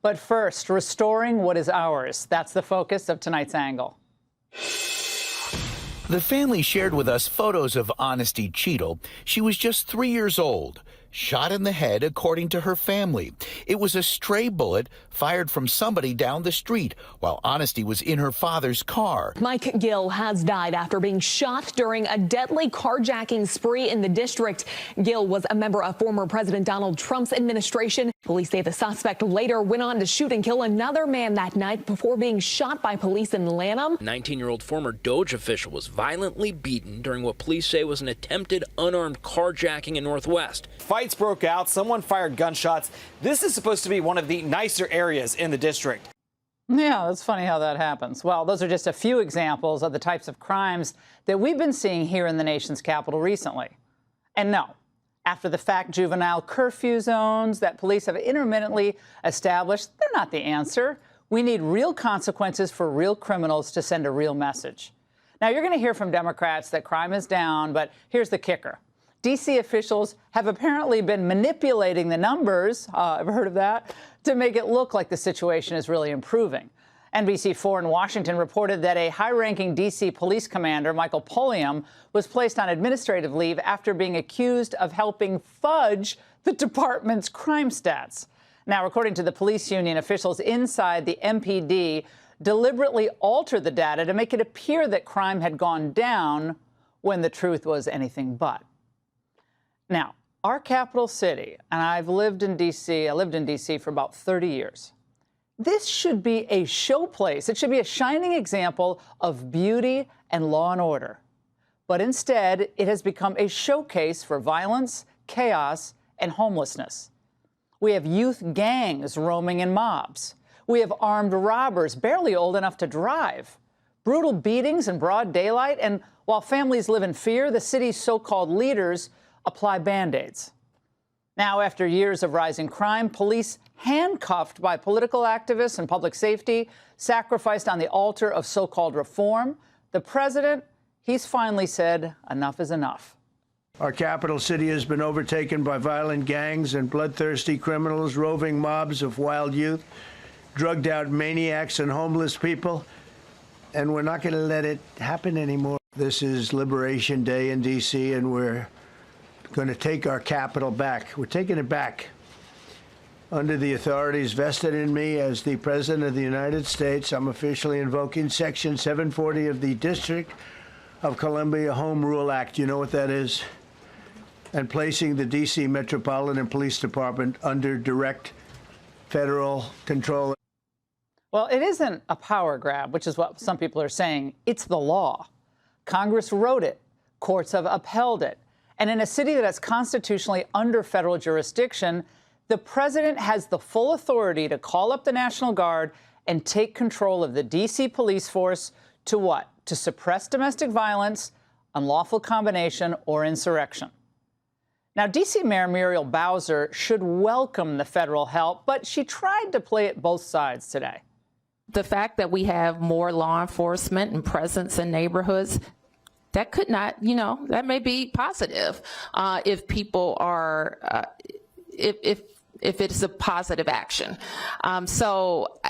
But first, restoring what is ours. That's the focus of tonight's angle. The family shared with us photos of Hannity Tonight. She was just 3 years old, shot in the head, according to her family. It was a stray bullet fired from somebody down the street while Hannity was in her father's car. Mike Gill has died after being shot during a deadly carjacking spree in the district. Gill was a member of former President Donald Trump's administration. Police say the suspect later went on to shoot and kill another man that night before being shot by police in Lanham. 19-year-old former Doge official was violently beaten during what police say was an attempted unarmed carjacking in Northwest. Fights broke out. Someone fired gunshots. This is supposed to be one of the nicer areas in the district. Yeah, that's funny how that happens. Well, those are just a few examples of the types of crimes that we've been seeing here in the nation's capital recently. And no, after the fact juvenile curfew zones that police have intermittently established, they're not the answer. We need real consequences for real criminals to send a real message. Now, you're going to hear from Democrats that crime is down, but here's the kicker. D.C. officials have apparently been manipulating the numbers, ever heard of that, to make it look like the situation is really improving. NBC4 in Washington reported that a high-ranking D.C. police commander, Michael Pulliam, was placed on administrative leave after being accused of helping fudge the department's crime stats. Now, according to the police union, officials inside the MPD deliberately altered the data to make it appear that crime had gone down when the truth was anything but. Now, our capital city, and I've lived in D.C., I lived in D.C. for about 30 years. This should be a showplace. It should be a shining example of beauty and law and order. But instead, it has become a showcase for violence, chaos, and homelessness. We have youth gangs roaming in mobs. We have armed robbers barely old enough to drive. Brutal beatings in broad daylight, and while families live in fear, the city's so-called leaders apply Band-Aids. Now, after years of rising crime, police handcuffed by political activists and public safety, sacrificed on the altar of so-called reform. The president, he's finally said enough is enough. Our capital city has been overtaken by violent gangs and bloodthirsty criminals, roving mobs of wild youth, drugged-out maniacs and homeless people, and we're not going to let it happen anymore. This is Liberation Day in D.C., and we're going to take our capital back. We're taking it back. Under the authorities vested in me as the President of the United States, I'm officially invoking Section 740 of the District of Columbia Home Rule Act. You know what that is? And placing the D.C. Metropolitan Police Department under direct federal control. Well, it isn't a power grab, which is what some people are saying. It's the law. Congress wrote it. Courts have upheld it. And in a city that is constitutionally under federal jurisdiction, the president has the full authority to call up the National Guard and take control of the D.C. police force to what? To suppress domestic violence, unlawful combination, or insurrection. Now, D.C. Mayor Muriel Bowser should welcome the federal help, but she tried to play it both sides today. The fact that we have more law enforcement and presence in neighborhoods, that could not, that may be positive if people are, if it's a positive action. So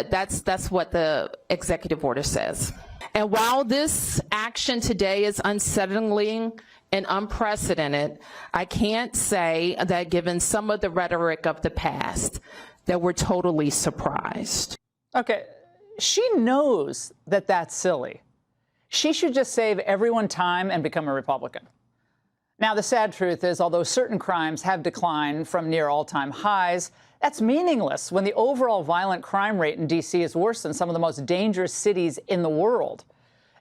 that's what the executive order says. And while this action today is unsettling and unprecedented, I can't say that given some of the rhetoric of the past, that we're totally surprised. Okay, she knows that that's silly. She should just save everyone time and become a Republican. Now, the sad truth is, although certain crimes have declined from near all-time highs, that's meaningless when the overall violent crime rate in D.C. is worse than some of the most dangerous cities in the world.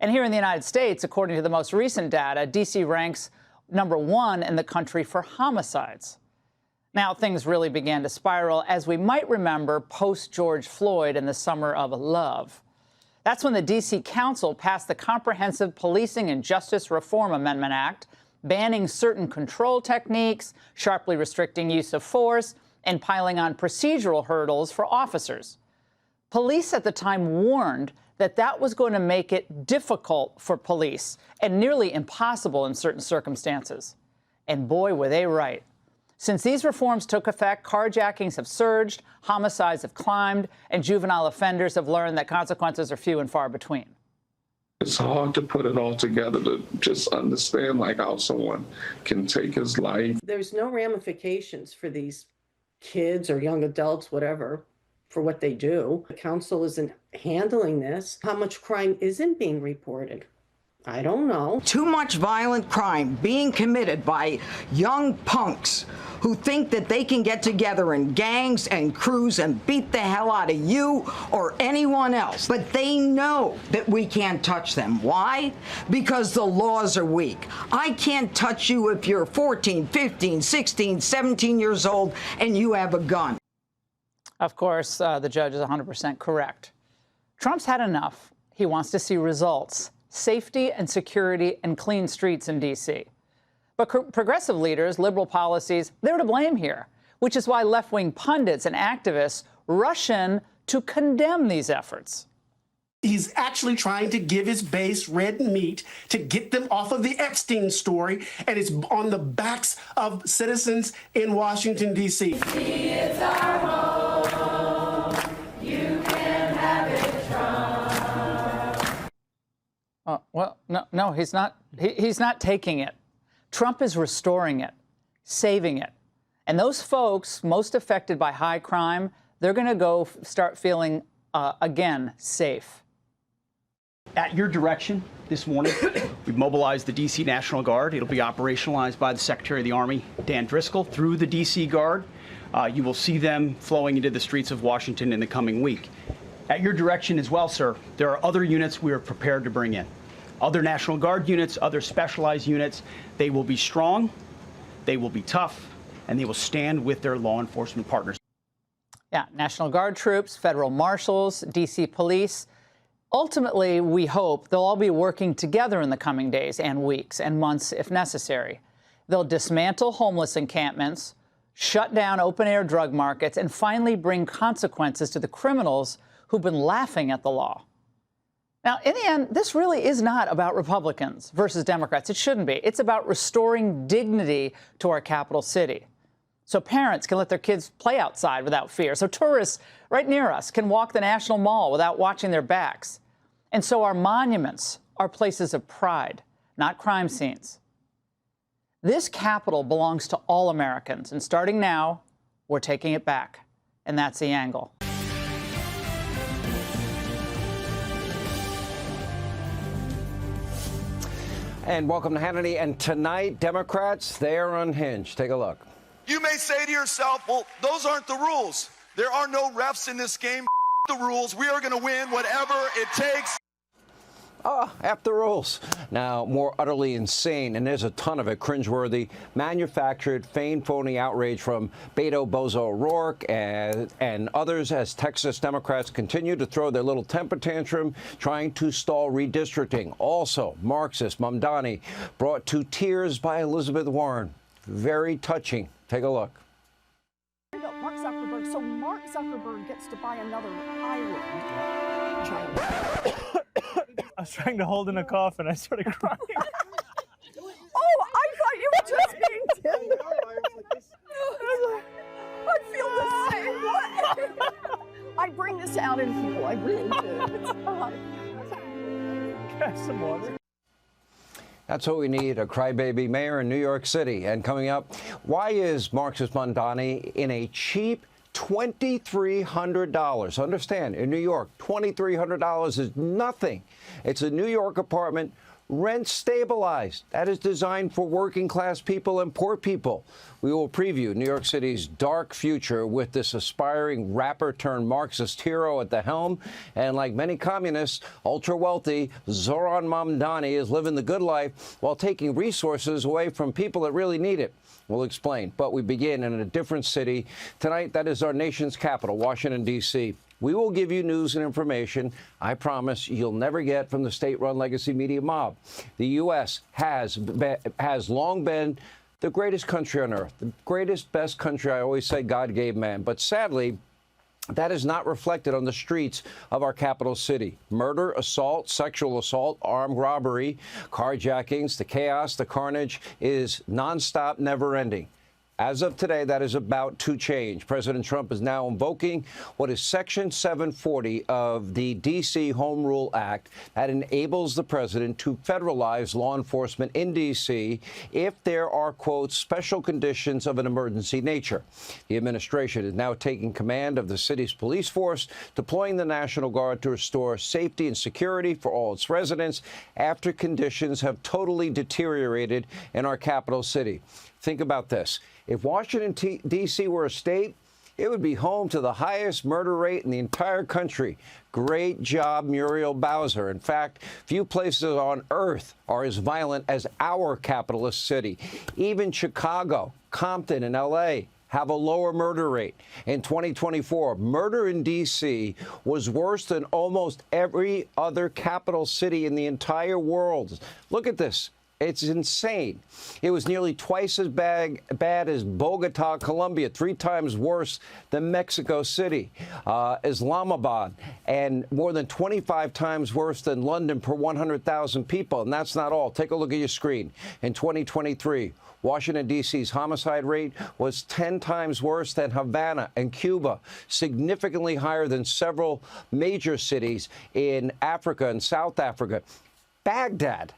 And here in the United States, according to the most recent data, D.C. ranks #1 in the country for homicides. Now, things really began to spiral, as we might remember, post-George Floyd in the summer of love. That's when the D.C. Council passed the Comprehensive Policing and Justice Reform Amendment Act, banning certain control techniques, sharply restricting use of force, and piling on procedural hurdles for officers. Police at the time warned that that was going to make it difficult for police and nearly impossible in certain circumstances. And boy, were they right. Since these reforms took effect, carjackings have surged, homicides have climbed, and juvenile offenders have learned that consequences are few and far between. It's hard to put it all together to just understand like how someone can take his life. There's no ramifications for these kids or young adults, whatever, for what they do. The council isn't handling this. How much crime isn't being reported? I don't know. Too much violent crime being committed by young punks who think that they can get together in gangs and crews and beat the hell out of you or anyone else. But they know that we can't touch them. Why? Because the laws are weak. I can't touch you if you're 14, 15, 16, 17 years old and you have a gun. Of course, the judge is 100% correct. Trump's had enough. He wants to see results. Safety and security and clean streets in D.C. But progressive leaders, liberal policies, they're to blame here, which is why left-wing pundits and activists rush in to condemn these efforts. He's actually trying to give his base red meat to get them off of the Epstein story, and it's on the backs of citizens in Washington, D.C. It's our home. You can have it, Trump. Well, no, he's not. He's not taking it. Trump is restoring it, saving it. And those folks most affected by high crime, they're going to go start feeling, again, safe. At your direction this morning, we've mobilized the D.C. National Guard. It'll be operationalized by the Secretary of the Army, Dan Driscoll, through the D.C. Guard. You will see them flowing into the streets of Washington in the coming week. At your direction as well, sir, there are other units we are prepared to bring in. Other National Guard units, other specialized units. They will be strong, they will be tough, and they will stand with their law enforcement partners. Yeah, National Guard troops, federal marshals, D.C. police. Ultimately, we hope they'll all be working together in the coming days and weeks and months if necessary. They'll dismantle homeless encampments, shut down open-air drug markets, and finally bring consequences to the criminals who've been laughing at the law. Now, in the end, this really is not about Republicans versus Democrats. It shouldn't be. It's about restoring dignity to our capital city, so parents can let their kids play outside without fear, so tourists right near us can walk the National Mall without watching their backs, and so our monuments are places of pride, not crime scenes. This capital belongs to all Americans, and starting now, we're taking it back, and that's the angle. And welcome to Hannity. And tonight, Democrats, they are unhinged. Take a look. You may say to yourself, well, those aren't the rules. There are no refs in this game. The rules. We are going to win whatever it takes. F the rules. Now, more utterly insane, and there's a ton of it, cringeworthy, manufactured, feigned, phony outrage from Beto Bozo O'Rourke and others as Texas Democrats continue to throw their little temper tantrum, trying to stall redistricting. Also, Marxist mamdani brought to tears by Elizabeth Warren. Very touching. Take a look. Mark Zuckerberg. So Mark Zuckerberg gets to buy another island. I was trying to hold in a cough and I started crying. Oh, I thought you were just being tender. I feel the same way. I bring this out in people. I really do. It's fun. Have some water. That's what we need, a crybaby mayor in New York City. And coming up, why is Marxist mamdani in a cheap $2,300. Understand, in New York, $2,300 is nothing. It's a New York apartment, rent stabilized. That is designed for working class people and poor people. We will preview New York City's dark future with this aspiring rapper turned Marxist hero at the helm. And like many communists, ultra wealthy, Zoran Mamdani is living the good life while taking resources away from people that really need it. We'll explain, but we begin in a different city. Tonight, that is our nation's capital, Washington, D.C. We will give you news and information, I promise, you'll never get from the state-run legacy media mob. The U.S. has long been the greatest country on earth, the greatest, best country, I always say, God gave man. But sadly, that is not reflected on the streets of our capital city. Murder, assault, sexual assault, armed robbery, carjackings, the chaos, the carnage is nonstop, never ending. As of today, that is about to change. President Trump is now invoking what is Section 740 of the D.C. Home Rule Act that enables the president to federalize law enforcement in D.C. if there are, quote, special conditions of an emergency nature. The administration is now taking command of the city's police force, deploying the National Guard to restore safety and security for all its residents after conditions have totally deteriorated in our capital city. Think about this. If Washington, D.C. were a state, it would be home to the highest murder rate in the entire country. Great job, Muriel Bowser. In fact, few places on earth are as violent as our capitalist city. Even Chicago, Compton, and L.A. have a lower murder rate. In 2024, murder in D.C. was worse than almost every other capital city in the entire world. Look at this. It's insane. It was nearly twice as bad as Bogota, Colombia, 3 times worse than Mexico City, Islamabad, and more than 25 times worse than London per 100,000 people. And that's not all. Take a look at your screen. In 2023, Washington, D.C.'s homicide rate was 10 times worse than Havana and Cuba, significantly higher than several major cities in Africa and South Africa. Baghdad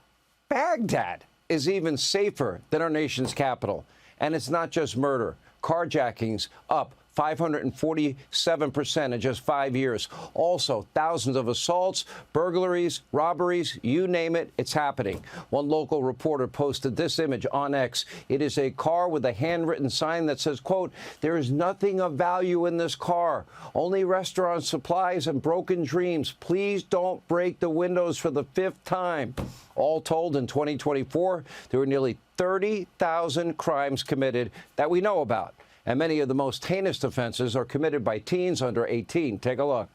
is even safer than our nation's capital. And it's not just murder. Carjackings up 547% in just 5 years. Also, thousands of assaults, burglaries, robberies, you name it, it's happening. One local reporter posted this image on X. It is a car with a handwritten sign that says, quote, "There is nothing of value in this car. Only restaurant supplies and broken dreams. Please don't break the windows for the 5th time." All told, in 2024, there were nearly 30,000 crimes committed that we know about. And many of the most heinous offenses are committed by teens under 18. Take a look.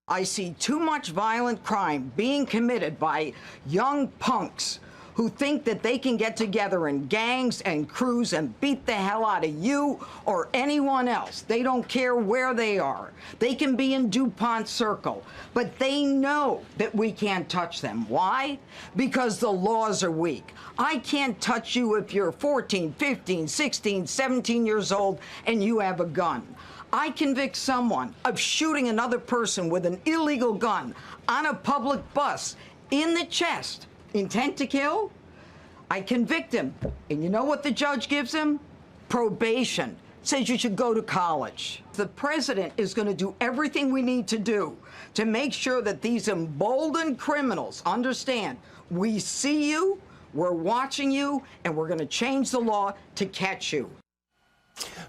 I see too much violent crime being committed by young punks who think that they can get together in gangs and crews and beat the hell out of you or anyone else. They don't care where they are. They can be in DuPont Circle, but they know that we can't touch them. Why? Because the laws are weak. I can't touch you if you're 14, 15, 16, 17 years old and you have a gun. I convict someone of shooting another person with an illegal gun on a public bus in the chest. Intent to kill? I convict him. And you know what the judge gives him? Probation. Says you should go to college. The president is going to do everything we need to do to make sure that these emboldened criminals understand we see you, we're watching you, and we're going to change the law to catch you.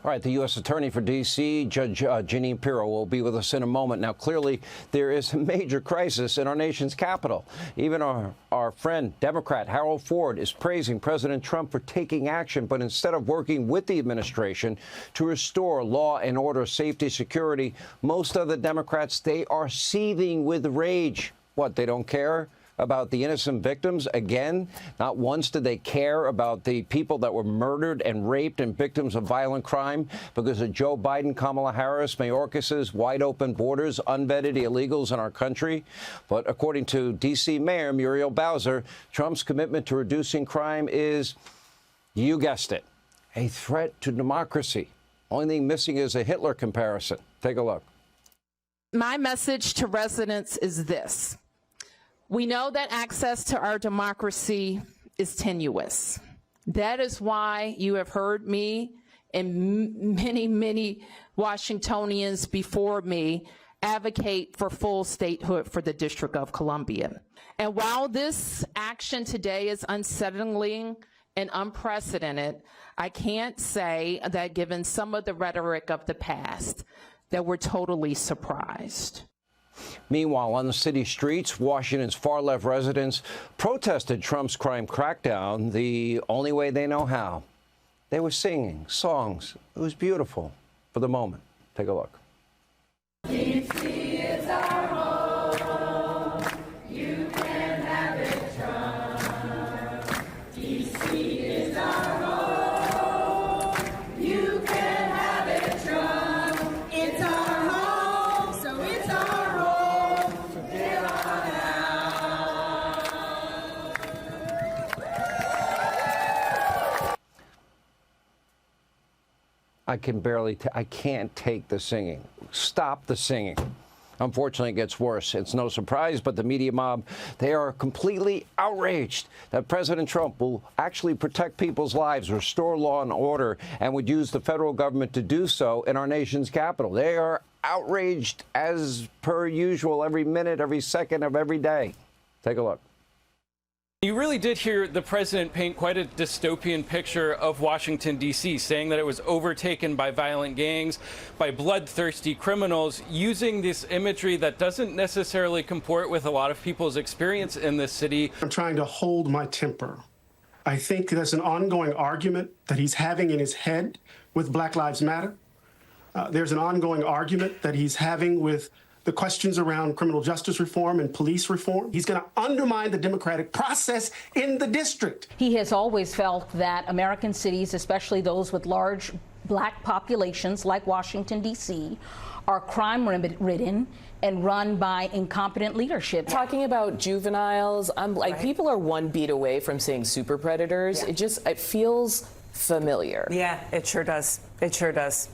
All right, the U.S. Attorney for D.C., Judge Jeanine Pirro, will be with us in a moment. Now, clearly, there is a major crisis in our nation's capital. Even our friend, Democrat Harold Ford, is praising President Trump for taking action, but instead of working with the administration to restore law and order, safety, security, most of the Democrats, they are seething with rage. What, they don't care about the innocent victims? Again, not once did they care about the people that were murdered and raped and victims of violent crime because of Joe Biden, Kamala Harris, Mayorkas's wide open borders, unvetted illegals in our country. But according to D.C. Mayor Muriel Bowser, Trump's commitment to reducing crime is, you guessed it, a threat to democracy. Only thing missing is a Hitler comparison. Take a look. My message to residents is this. We know that access to our democracy is tenuous. That is why you have heard me and many Washingtonians before me advocate for full statehood for the District of Columbia. And while this action today is unsettling and unprecedented, I can't say that given some of the rhetoric of the past, that we're totally surprised. Meanwhile, on the city streets, Washington's far-left residents protested Trump's crime crackdown the only way they know how. They were singing songs. It was beautiful for the moment. Take a look. D.C. is our home. You can have it from. D.C. is our home. You can have it from. It's our home, so it's our home. So get on out. I can't take the singing. Stop the singing. Unfortunately, it gets worse. It's no surprise, but the media mob, they are completely outraged that President Trump will actually protect people's lives, restore law and order, and would use the federal government to do so in our nation's capital. They are outraged as per usual every minute, every second of every day. Take a look. You really did hear the president paint quite a dystopian picture of Washington, D.C., saying that it was overtaken by violent gangs, by bloodthirsty criminals, using this imagery that doesn't necessarily comport with a lot of people's experience in this city. I'm trying to hold my temper. I think there's an ongoing argument that he's having in his head with Black Lives Matter. There's an ongoing argument that he's having with the questions around criminal justice reform and police reform. He's going to undermine the democratic process in the district. He has always felt that American cities, especially those with large black populations like Washington, D.C., are crime-ridden and run by incompetent leadership. Talking about juveniles, people are one beat away from saying super predators. Yeah. It feels familiar. Yeah, it sure does. It sure does.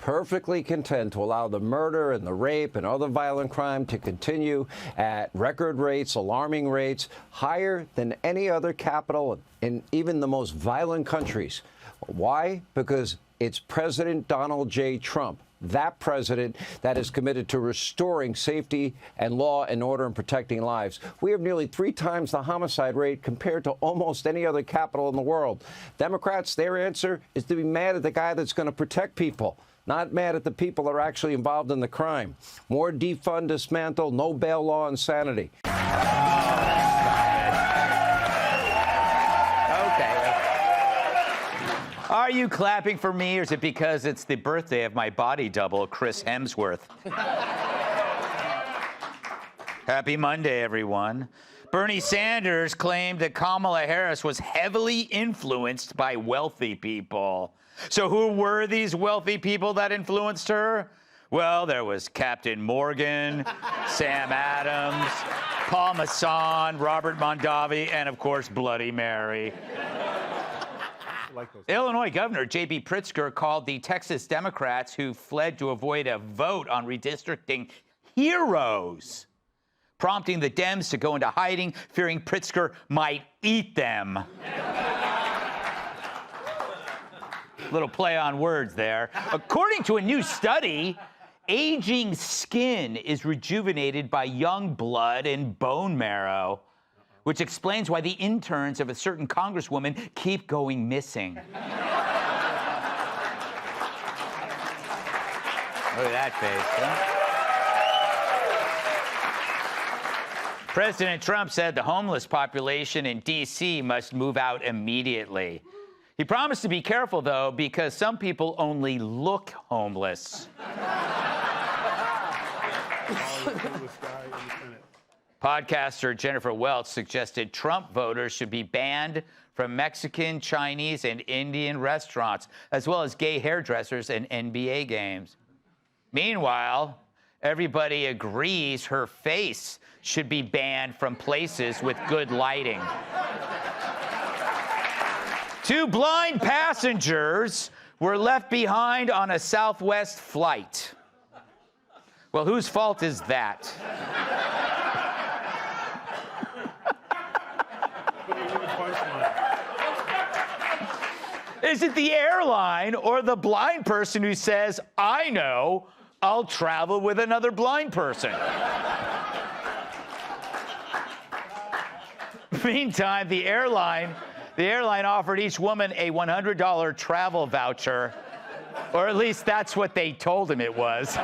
Perfectly content to allow the murder and the rape and other violent crime to continue at record rates, alarming rates, higher than any other capital in even the most violent countries. Why? Because it's President Donald J. Trump, that president that is committed to restoring safety and law and order and protecting lives. We have nearly 3 times the homicide rate compared to almost any other capital in the world. Democrats, their answer is to be mad at the guy that's going to protect people, not mad at the people that are actually involved in the crime. More defund, dismantle, no bail law, insanity. Are you clapping for me, or is it because it's the birthday of my body double, Chris Hemsworth? Happy Monday, everyone. Bernie Sanders claimed that Kamala Harris was heavily influenced by wealthy people. So who were these wealthy people that influenced her? Well, there was Captain Morgan, Sam Adams, Paul Masson, Robert Mondavi, and, of course, Bloody Mary. Illinois Governor J.B. Pritzker called the Texas Democrats who fled to avoid a vote on redistricting heroes, prompting the Dems to go into hiding, fearing Pritzker might eat them. Little play on words there. According to a new study, aging skin is rejuvenated by young blood and bone marrow, which explains why the interns of a certain congresswoman keep going missing. Look at that face, huh? President Trump said the homeless population in D.C. must move out immediately. He promised to be careful, though, because some people only look homeless. Podcaster Jennifer Welch suggested Trump voters should be banned from Mexican, Chinese, and Indian restaurants, as well as gay hairdressers and NBA games. Meanwhile, everybody agrees her face should be banned from places with good lighting. 2 blind passengers were left behind on a Southwest flight. Well, whose fault is that? Is it the airline or the blind person who says, I know, I'll travel with another blind person? Meantime, the airline offered each woman a $100 travel voucher, or at least that's what they told him it was.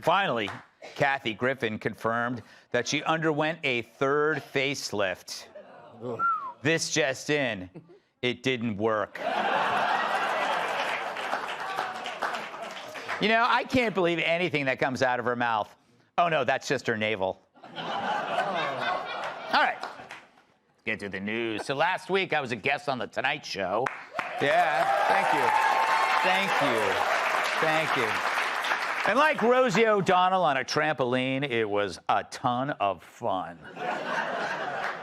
Finally, Kathy Griffin confirmed that she underwent a 3rd facelift. This just in, it didn't work. You know, I can't believe anything that comes out of her mouth. Oh, no, that's just her navel. All right, get to the news. So last week, I was a guest on The Tonight Show. Yeah, thank you. And like Rosie O'Donnell on a trampoline, it was a ton of fun.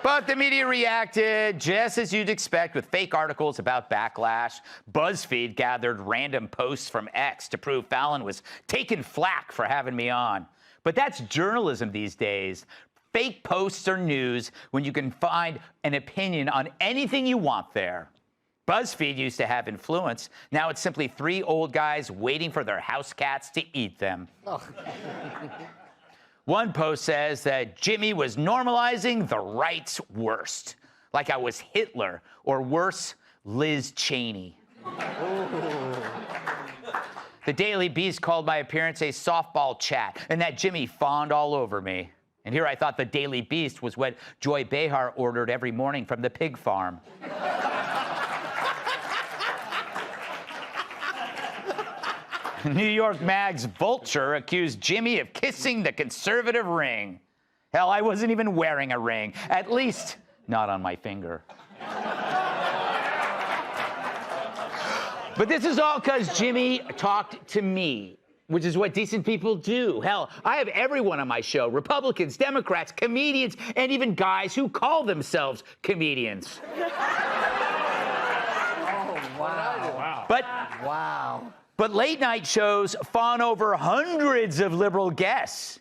But the media reacted just as you'd expect with fake articles about backlash. BuzzFeed gathered random posts from X to prove Fallon was taking flack for having me on. But that's journalism these days. Fake posts are news when you can find an opinion on anything you want there. BuzzFeed used to have influence. Now it's simply 3 old guys waiting for their house cats to eat them. Oh. One post says that Jimmy was normalizing the right's worst, like I was Hitler, or worse, Liz Cheney. The Daily Beast called my appearance a softball chat, and that Jimmy fawned all over me. And here I thought the Daily Beast was what Joy Behar ordered every morning from the pig farm. New York Mag's Vulture accused Jimmy of kissing the conservative ring. Hell, I wasn't even wearing a ring, at least not on my finger. But this is all because Jimmy talked to me, which is what decent people do. Hell, I have everyone on my show, Republicans, Democrats, comedians, and even guys who call themselves comedians. But late night shows fawn over hundreds of liberal guests.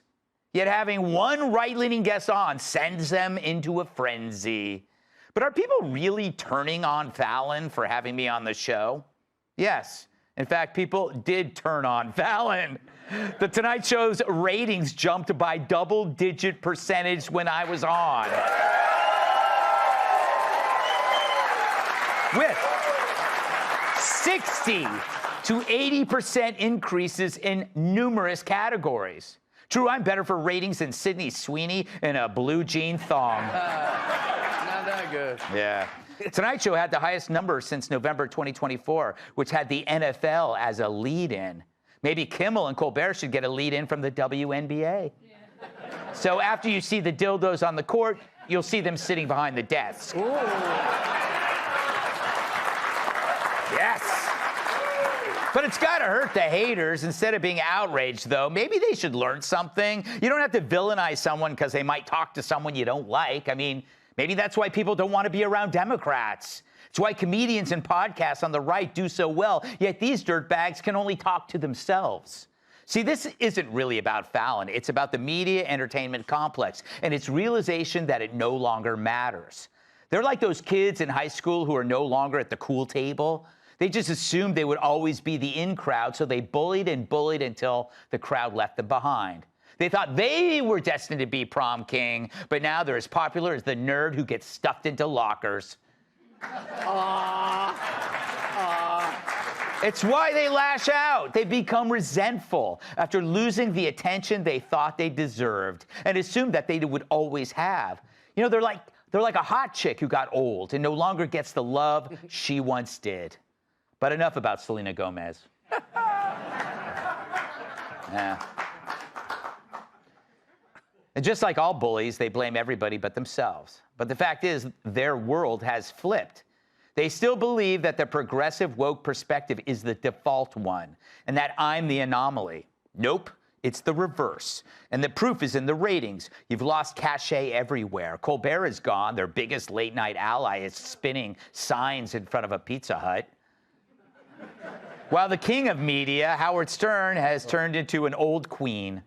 Yet having one right-leaning guest on sends them into a frenzy. But are people really turning on Fallon for having me on the show? Yes. In fact, people did turn on Fallon. The Tonight Show's ratings jumped by double-digit percentage when I was on. With 60 to 80% increases in numerous categories. True, I'm better for ratings than Sydney Sweeney in a blue jean thong. Not that good. Yeah. Tonight Show had the highest number since November 2024, which had the NFL as a lead-in. Maybe Kimmel and Colbert should get a lead-in from the WNBA. Yeah. So after you see the dildos on the court, you'll see them sitting behind the desk. Ooh. Yes. But it's got to hurt the haters. Instead of being outraged, though, maybe they should learn something. You don't have to villainize someone because they might talk to someone you don't like. I mean, maybe that's why people don't want to be around Democrats. It's why comedians and podcasts on the right do so well, yet these dirtbags can only talk to themselves. See, this isn't really about Fallon. It's about the media entertainment complex and its realization that it no longer matters. They're like those kids in high school who are no longer at the cool table. They just assumed they would always be the in crowd, so they bullied and bullied until the crowd left them behind. They thought they were destined to be prom king, but now they're as popular as the nerd who gets stuffed into lockers. It's why they lash out. They become resentful after losing the attention they thought they deserved and assumed that they would always have. You know, they're like a hot chick who got old and no longer gets the love she once did. But enough about Selena Gomez. Yeah. And just like all bullies, they blame everybody but themselves. But the fact is, their world has flipped. They still believe that the progressive woke perspective is the default one, and that I'm the anomaly. Nope, it's the reverse. And the proof is in the ratings. You've lost cachet everywhere. Colbert is gone. Their biggest late-night ally is spinning signs in front of a Pizza Hut. While the king of media, Howard Stern, has turned into an old queen.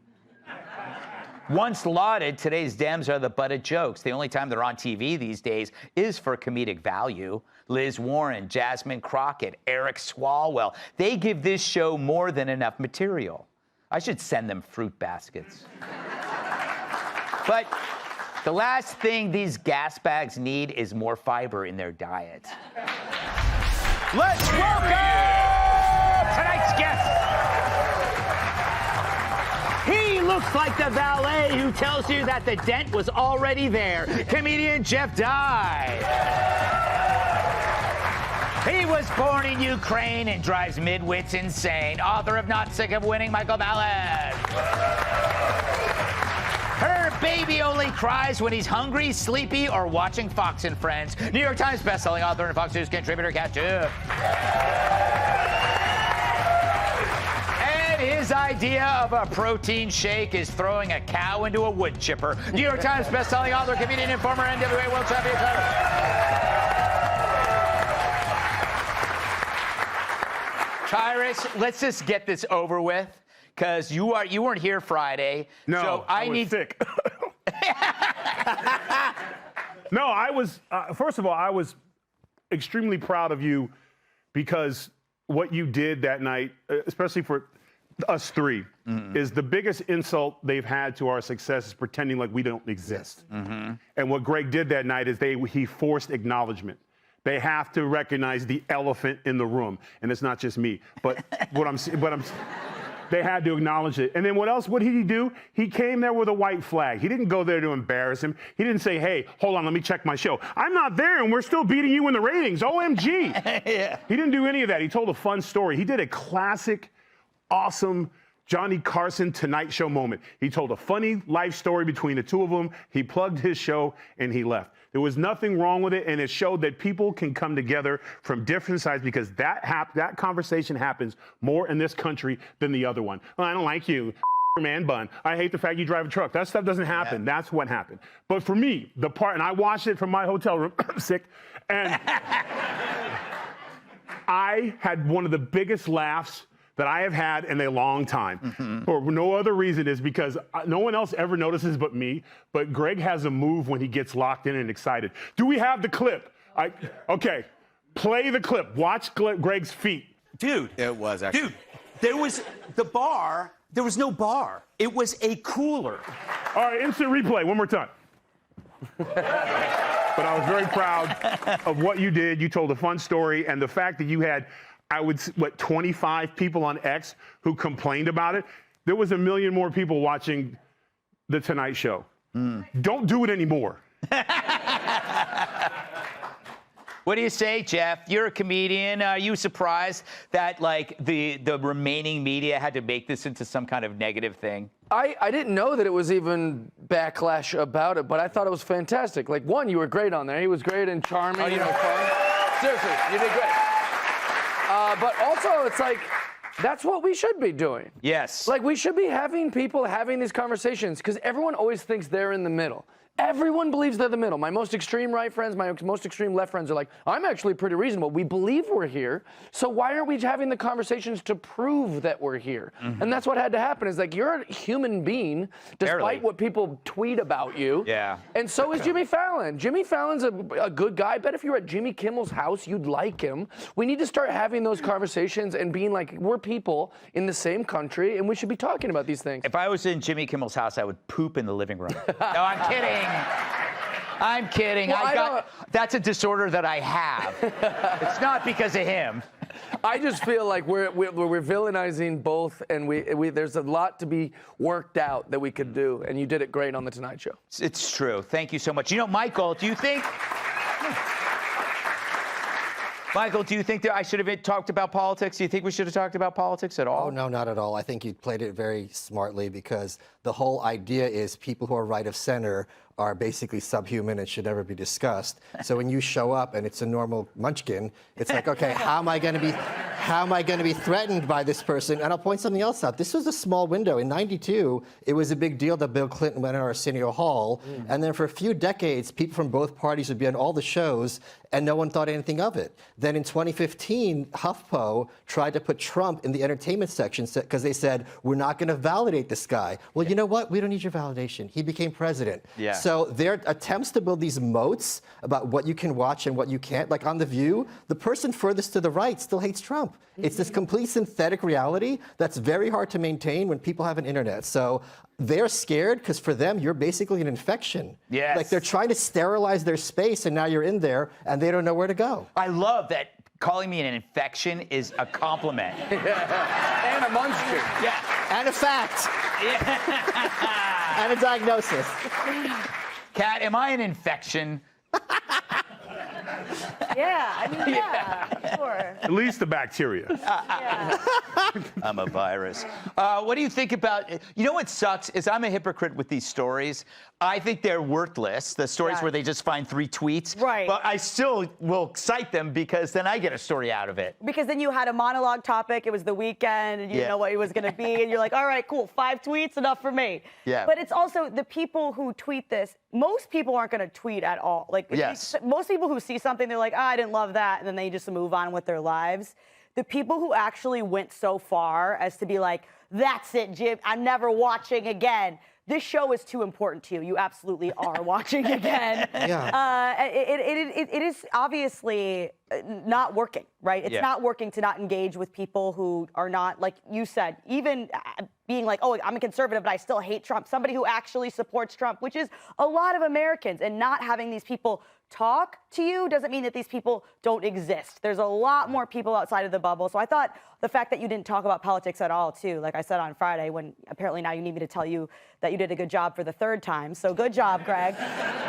Once lauded, today's Dems are the butt of jokes. The only time they're on TV these days is for comedic value. Liz Warren, Jasmine Crockett, Eric Swalwell, they give this show more than enough material. I should send them fruit baskets. But the last thing these gas bags need is more fiber in their diet. Let's welcome tonight's guest. He looks like the valet who tells you that the dent was already there. Comedian Jeff Dye. He was born in Ukraine and drives midwits insane. Author of Not Sick of Winning, Michael Mallett. Her baby only cries when he's hungry, sleepy, or watching Fox and Friends. New York Times bestselling author and Fox News contributor, Kat Duke. And And his idea of a protein shake is throwing a cow into a wood chipper. New York Times bestselling author, comedian, and former NWA world champion. Tyrus, let's just get this over with, because you weren't here Friday. No, so I was sick. No, I was, first of all, I was extremely proud of you because what you did that night, especially for us three, is the biggest insult they've had to our success is pretending like we don't exist. And what Greg did that night is he forced acknowledgement. They have to recognize the elephant in the room, and it's not just me. But they had to acknowledge it. And then what else? What did he do? He came there with a white flag. He didn't go there to embarrass him. He didn't say, hey, hold on, let me check my show. I'm not there, and we're still beating you in the ratings. OMG. Yeah. He didn't do any of that. He told a fun story. He did a classic, awesome Johnny Carson Tonight Show moment. He told a funny life story between the two of them. He plugged his show, and he left. There was nothing wrong with it, and it showed that people can come together from different sides because that conversation happens more in this country than the other one. Well, I don't like you, man bun. I hate the fact you drive a truck. That stuff doesn't happen. Yeah. That's what happened. But for me, the part, and I watched it from my hotel room, sick, and I had one of the biggest laughs that I have had in a long time. For no other reason is because no one else ever notices but me, but Greg has a move when he gets locked in and excited. Do we have the clip? Okay, play the clip. Watch Greg's feet. Dude. It was actually. Dude, there was the bar. There was no bar. It was a cooler. All right, instant replay, one more time. But I was very proud of what you did. You told a fun story, and the fact that you had 25 people on X who complained about it. There was 1 million more people watching The Tonight Show. Don't do it anymore. What do you say, Jeff? You're a comedian. Are you surprised that like the remaining media had to make this into some kind of negative thing? I didn't know that it was even backlash about it, but I thought it was fantastic. Like, one, you were great on there. He was great and charming. Fun. Seriously, you did great. But also, it's like, that's what we should be doing. Yes. Like, we should be having people having these conversations, because everyone always thinks they're in the middle. Everyone believes they're the middle. My most extreme right friends, my most extreme left friends are like, I'm actually pretty reasonable. We believe we're here, so why aren't we having the conversations to prove that we're here? And that's what had to happen, is like, you're a human being, despite what people tweet about you. Yeah. And so is Jimmy Fallon. Jimmy Fallon's a good guy. I bet if you were at Jimmy Kimmel's house, you'd like him. We need to start having those conversations and being like, we're people in the same country, and we should be talking about these things. If I was in Jimmy Kimmel's house, I would poop in the living room. No, I'm kidding. I'm kidding. Well, that's a disorder that I have. It's not because of him. I just feel like we're villainizing both, and there's a lot to be worked out that we could do, and you did it great on The Tonight Show. It's true. Thank you so much. You know, Michael, do you think that I should have talked about politics? Do you think we should have talked about politics at all? Oh, no, not at all. I think you played it very smartly, because the whole idea is people who are right of center are basically subhuman and should never be discussed. So when you show up and it's a normal munchkin, it's like, okay, how am I going to be threatened by this person? And I'll point something else out. This was a small window. In '92, it was a big deal that Bill Clinton went on Arsenio Hall. And then for a few decades, people from both parties would be on all the shows, and no one thought anything of it. Then in 2015, HuffPo tried to put Trump in the entertainment section because they said, we're not going to validate this guy. Well, you know what? We don't need your validation. He became president. Yeah. So their attempts to build these moats about what you can watch and what you can't, like on The View, the person furthest to the right still hates Trump. It's this complete synthetic reality that's very hard to maintain when people have an internet. So they're scared because for them, you're basically an infection. Yes. Like they're trying to sterilize their space, and now you're in there and they don't know where to go. I love that calling me an infection is a compliment. And a munchkin. Yeah. And a fact. Yeah. And a diagnosis. Kat, am I an infection? Yeah, I mean, yeah, of course. Sure. At least the bacteria. I'm a virus. What do you think about, you know what sucks is I'm a hypocrite with these stories. I think they're worthless, the stories where they just find 3 tweets. Right. But I still will cite them because then I get a story out of it. Because then you had a monologue topic, it was the weekend, and you didn't know what it was going to be, and you're like, all right, cool, 5 tweets, enough for me. Yeah. But it's also the people who tweet this, most people aren't going to tweet at all. Like, most people who see something, they're like, I didn't love that, and then they just move on with their lives. The people who actually went so far as to be like, that's it, Jim, I'm never watching again. This show is too important to you. You absolutely are watching again. It is obviously not working, right? It's not working to not engage with people who are not, like you said, even being like, oh, I'm a conservative, but I still hate Trump. Somebody who actually supports Trump, which is a lot of Americans, and not having these people talk to you doesn't mean that these people don't exist. There's a lot more people outside of the bubble. So I thought the fact that you didn't talk about politics at all, too, like I said on Friday, when apparently now you need me to tell you that you did a good job for the 3rd time. So good job, Greg.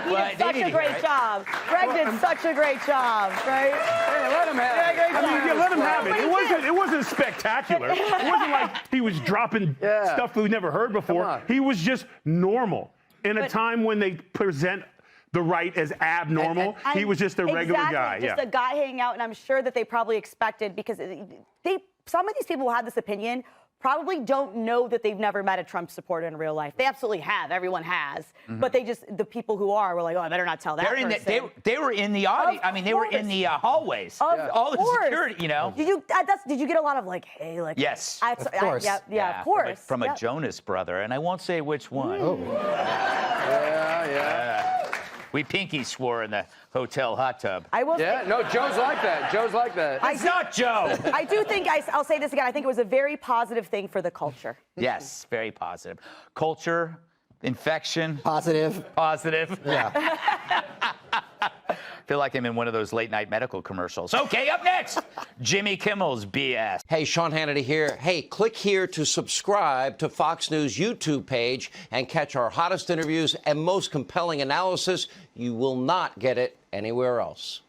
He did such a great job. Greg did such a great job, right? Let him have it. I mean, let him have it. It wasn't spectacular. It wasn't like he was dropping stuff we never heard before. He was just normal in a time when they present the right as abnormal. He was just a regular guy. Just a guy hanging out, and I'm sure that they probably expected, because some of these people who had this opinion probably don't know that they've never met a Trump supporter in real life. They absolutely have. Everyone has. But the people who are were like, oh, I better not tell that person. They were in the audience. I mean, they were in the hallways. All the security, you know. Did you get a lot of like, hey, like? Yes. Of course. Of course. From a Jonas brother, and I won't say which one. We pinky swore in the hotel hot tub. I will say, no, Joe's like that. Joe's like that. It's not Joe. I do think, I'll say this again, I think it was a very positive thing for the culture. Yes, very positive. Culture, infection. Positive. Yeah. I feel like I'm in one of those late night medical commercials. Okay, up next, Jimmy Kimmel's BS. Hey, Sean Hannity here. Hey, click here to subscribe to Fox News YouTube page and catch our hottest interviews and most compelling analysis. You will not get it anywhere else.